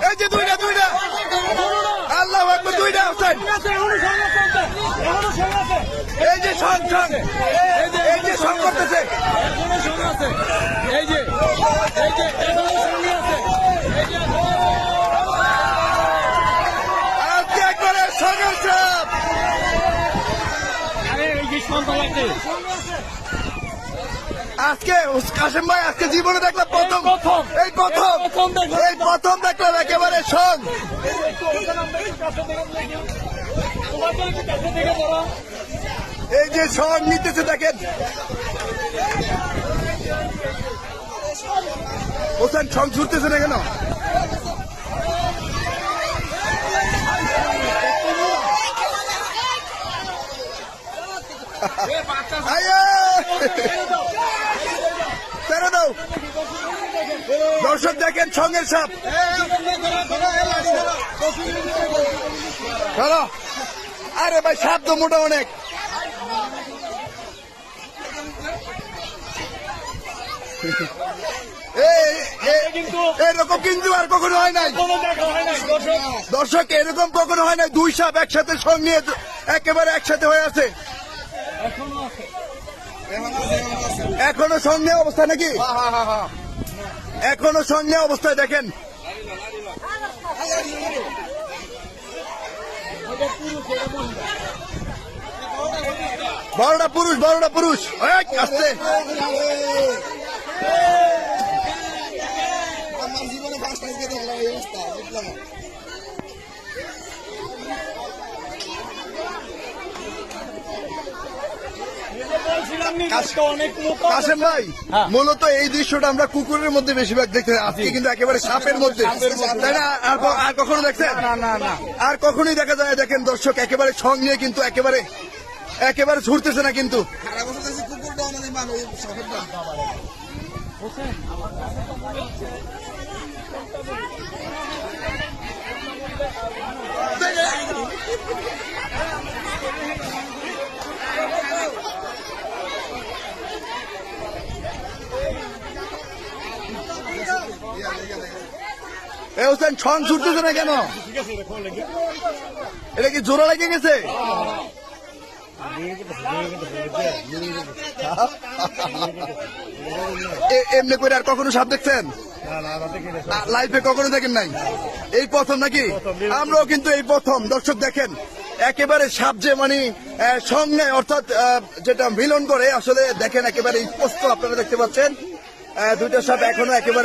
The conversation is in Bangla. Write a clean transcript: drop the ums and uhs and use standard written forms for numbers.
এই যে দুইটা আল্লাহু আকবার দুইটা হোসেন এই যে সং করতেছে আজকে একবারে সংঘর্ষ আজকে কাশেম ভাই আজকে জীবনে দেখলাম প্রথম দেখলাম একেবারে সং এই যে সং নিতেছে দেখেন হোসেন সং ছুটতেছে না কেন ছেড়ে দাও দর্শক দেখেন সঙ্গের সাপ চলো আরে ভাই সাপ তো মোটা অনেক এরকম কিন্তু আর কখনো হয় নাই দর্শক এরকম কখনো হয় নাই দুই সাপ একসাথে সঙ্গ নিয়ে একেবারে একসাথে হয়ে আছে এখনো সঙ্গে অবস্থা নাকি এখনো সঙ্গে অবস্থায় দেখেন বড়টা পুরুষ আসছে আমার জীবনে ফার্স্ট টাইম দেখলাম এই অবস্থা বুঝলাম কাশেম ভাই মূলত এই দৃশ্যটা আমরা কুকুরের মধ্যে বেশিরভাগ দেখতে আজকে কিন্তু একেবারে সাপের মধ্যে তাই না আর কখনো দেখছেন না আর কখনোই দেখা যায় দেখেন দর্শক একেবারে সং নিয়ে কিন্তু একেবারে ছুটতেছে না কিন্তু কুকুরটা আমাদের মানে সাপেরটা হোসেন ছং ছুটতেছে না কেন এটা কি জোড়া লেগে গেছে এমনি করে আর কখনো সাপ দেখছেন লাইফে কখনো দেখেন নাই এই প্রথম নাকি আমরাও কিন্তু এই প্রথম দর্শক দেখেন একেবারে সাপ যে মানে সঙ্গে অর্থাৎ যেটা মিলন করে আসলে দেখেন একেবারে স্পষ্ট আপনারা দেখতে পাচ্ছেন দুইটা সাপ এখনো একেবারে